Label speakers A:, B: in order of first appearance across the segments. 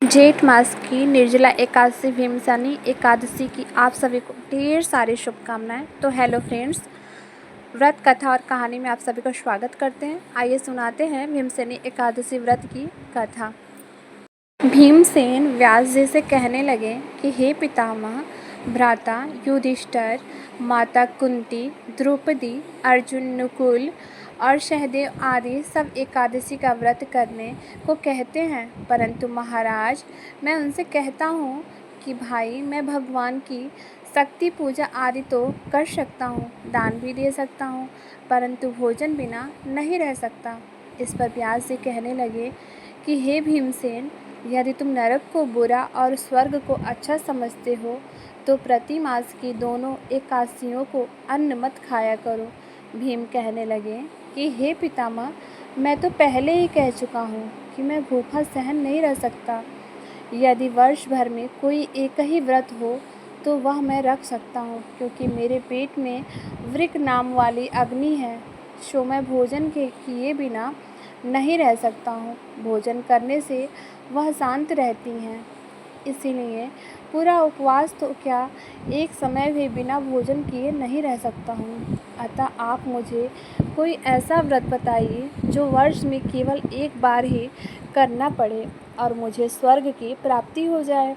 A: जेठ मास की निर्जला एकादशी भीमसेनी एकादशी की आप सभी को ढेर सारी शुभकामनाएं। तो हेलो फ्रेंड्स, व्रत कथा और कहानी में आप सभी का स्वागत करते हैं। आइए सुनाते हैं भीमसेनी एकादशी व्रत की कथा। भीमसेन व्यास जी से कहने लगे कि हे पितामह, भ्राता युधिष्ठिर, माता कुंती, द्रौपदी, अर्जुन, नकुल और सहदेव आदि सब एकादशी का व्रत करने को कहते हैं, परंतु महाराज मैं उनसे कहता हूँ कि भाई मैं भगवान की शक्ति पूजा आदि तो कर सकता हूँ, दान भी दे सकता हूँ, परंतु भोजन बिना नहीं रह सकता। इस पर व्यास जी कहने लगे कि हे भीमसेन, यदि तुम नरक को बुरा और स्वर्ग को अच्छा समझते हो तो प्रति मास की दोनों एकादशियों को अन्न मत खाया करो। भीम कहने लगे कि हे पितामह, मैं तो पहले ही कह चुका हूँ कि मैं भूखा सहन नहीं रह सकता। यदि वर्ष भर में कोई एक ही व्रत हो तो वह मैं रख सकता हूँ, क्योंकि मेरे पेट में वृक नाम वाली अग्नि है, सो मैं भोजन के किए बिना नहीं रह सकता हूँ। भोजन करने से वह शांत रहती हैं, इसीलिए पूरा उपवास तो क्या एक समय भी बिना भोजन किए नहीं रह सकता हूँ। अतः आप मुझे कोई ऐसा व्रत बताइए जो वर्ष में केवल एक बार ही करना पड़े और मुझे स्वर्ग की प्राप्ति हो जाए।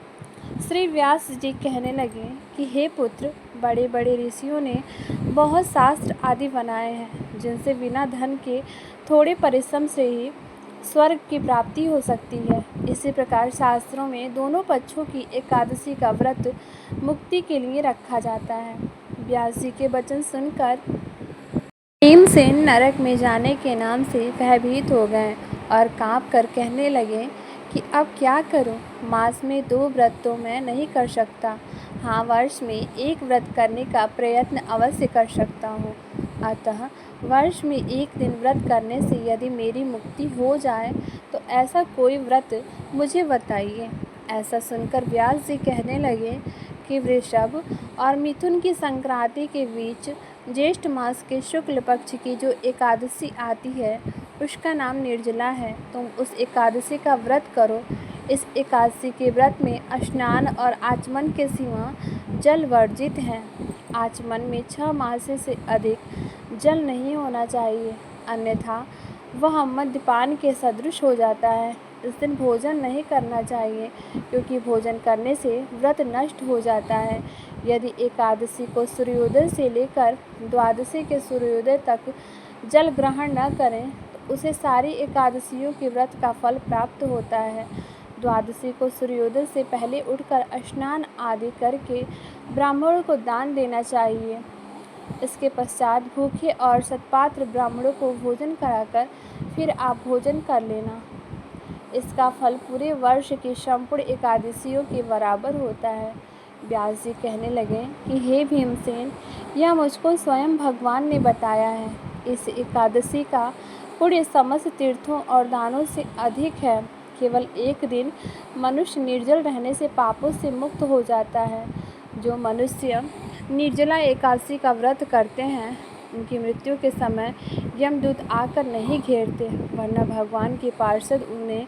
A: श्री व्यास जी कहने लगे कि हे पुत्र, बड़े बड़े ऋषियों ने बहुत शास्त्र आदि बनाए हैं जिनसे बिना धन के थोड़े परिश्रम से ही स्वर्ग की प्राप्ति हो सकती है। इसी प्रकार शास्त्रों में दोनों पक्षों की एकादशी का व्रत मुक्ति के लिए रखा जाता है। व्यास जी के वचन सुनकर भीमसेन नरक में जाने के नाम से भयभीत हो गए और काँप कर कहने लगे कि अब क्या करूं? मास में 2 व्रत तो मैं नहीं कर सकता। हाँ, वर्ष में एक व्रत करने का प्रयत्न अवश्य कर सकता हूँ। अतः वर्ष में एक दिन व्रत करने से यदि मेरी मुक्ति हो जाए तो ऐसा कोई व्रत मुझे बताइए। ऐसा सुनकर व्यास जी कहने लगे कि वृषभ और मिथुन की संक्रांति के बीच ज्येष्ठ मास के शुक्ल पक्ष की जो एकादशी आती है उसका नाम निर्जला है। तुम उस एकादशी का व्रत करो। इस एकादशी के व्रत में स्नान और आचमन के सिवा जल वर्जित है। आचमन में 6 मास से अधिक जल नहीं होना चाहिए, अन्यथा वह मद्यपान के सदृश हो जाता है। इस दिन भोजन नहीं करना चाहिए, क्योंकि भोजन करने से व्रत नष्ट हो जाता है। यदि एकादशी को सूर्योदय से लेकर द्वादशी के सूर्योदय तक जल ग्रहण न करें तो उसे सारी एकादशियों के व्रत का फल प्राप्त होता है। द्वादशी को सूर्योदय से पहले उठकर स्नान आदि करके ब्राह्मणों को दान देना चाहिए। इसके पश्चात भूखे और सत्पात्र ब्राह्मणों को भोजन कराकर फिर आप भोजन कर लेना। इसका फल पूरे वर्ष की संपूर्ण एकादशियों के बराबर होता है। व्यास जी कहने लगे कि हे भीमसेन, यह मुझको स्वयं भगवान ने बताया है। इस एकादशी का पुण्य समस्त तीर्थों और दानों से अधिक है। केवल एक दिन मनुष्य निर्जल रहने से पापों से मुक्त हो जाता है। जो मनुष्य निर्जला एकादशी का व्रत करते हैं उनकी मृत्यु के समय यमदूत आकर नहीं घेरते, वरना भगवान के पार्षद उन्हें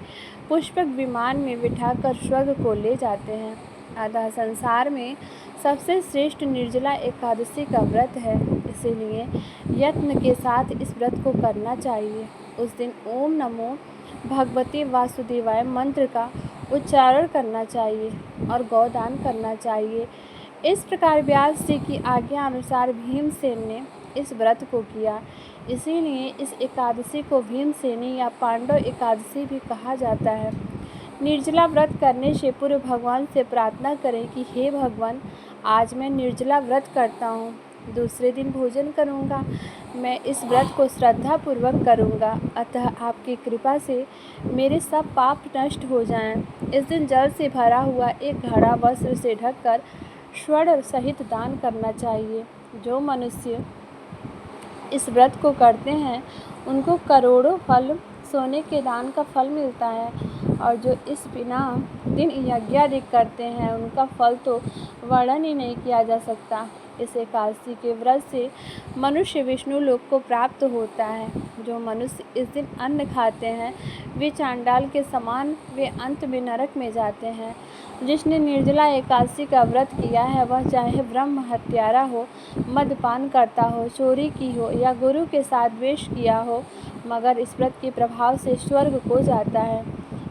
A: पुष्पक विमान में बिठाकर स्वर्ग को ले जाते हैं। अतः संसार में सबसे श्रेष्ठ निर्जला एकादशी का व्रत है, इसीलिए यत्न के साथ इस व्रत को करना चाहिए। उस दिन ओम नमो भगवते वासुदेवाय मंत्र का उच्चारण करना चाहिए और गौदान करना चाहिए। इस प्रकार व्यास जी की आज्ञा अनुसार भीमसेन ने इस व्रत को किया। इसीलिए इस एकादशी को भीमसेनी या पांडव एकादशी भी कहा जाता है। निर्जला व्रत करने से पूर्व भगवान से प्रार्थना करें कि हे भगवान, आज मैं निर्जला व्रत करता हूँ, दूसरे दिन भोजन करूँगा। मैं इस व्रत को श्रद्धापूर्वक करूँगा, अतः आपकी कृपा से मेरे सब पाप नष्ट हो जाएं। इस दिन जल से भरा हुआ एक घड़ा वस्त्र से ढककर स्वर्ण सहित दान करना चाहिए। जो मनुष्य इस व्रत को करते हैं उनको करोड़ों फल सोने के दान का फल मिलता है, और जो इस बिना दिन यज्ञ आदि करते हैं उनका फल तो वर्णन ही नहीं किया जा सकता। इस एकादशी के व्रत से मनुष्य विष्णु लोक को प्राप्त होता है। जो मनुष्य इस दिन अन्न खाते हैं वे चांडाल के समान, वे अंत में नरक में जाते हैं। जिसने निर्जला एकादशी का व्रत किया है वह चाहे ब्रह्म हत्यारा हो, मद्यपान करता हो, चोरी की हो या गुरु के साथ द्वेष किया हो, मगर इस व्रत के प्रभाव से स्वर्ग को जाता है।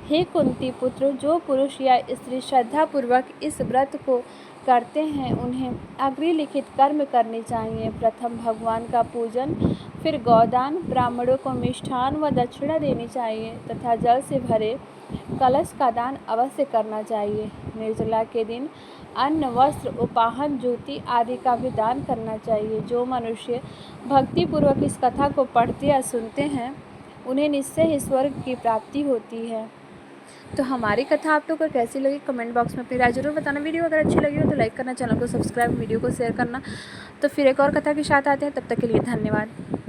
A: हे कुंती पुत्र, जो पुरुष या स्त्री श्रद्धापूर्वक इस व्रत को करते हैं उन्हें अग्निलिखित कर्म करने चाहिए। प्रथम भगवान का पूजन, फिर गौदान, ब्राह्मणों को मिष्ठान व दक्षिणा देनी चाहिए तथा जल से भरे कलश का दान अवश्य करना चाहिए। निर्जला के दिन अन्न, वस्त्र, उपाहन, ज्योति आदि का भी दान करना चाहिए। जो मनुष्य भक्तिपूर्वक इस कथा को पढ़ते या सुनते हैं उन्हें निश्चय ही स्वर्ग की प्राप्ति होती है। तो हमारी कथा आप लोगों को कैसी लगी कमेंट बॉक्स में अपनी राय जरूर बताना। वीडियो अगर अच्छी लगी हो तो लाइक करना, चैनल को सब्सक्राइब, वीडियो को शेयर करना। तो फिर एक और कथा के साथ आते हैं, तब तक के लिए धन्यवाद।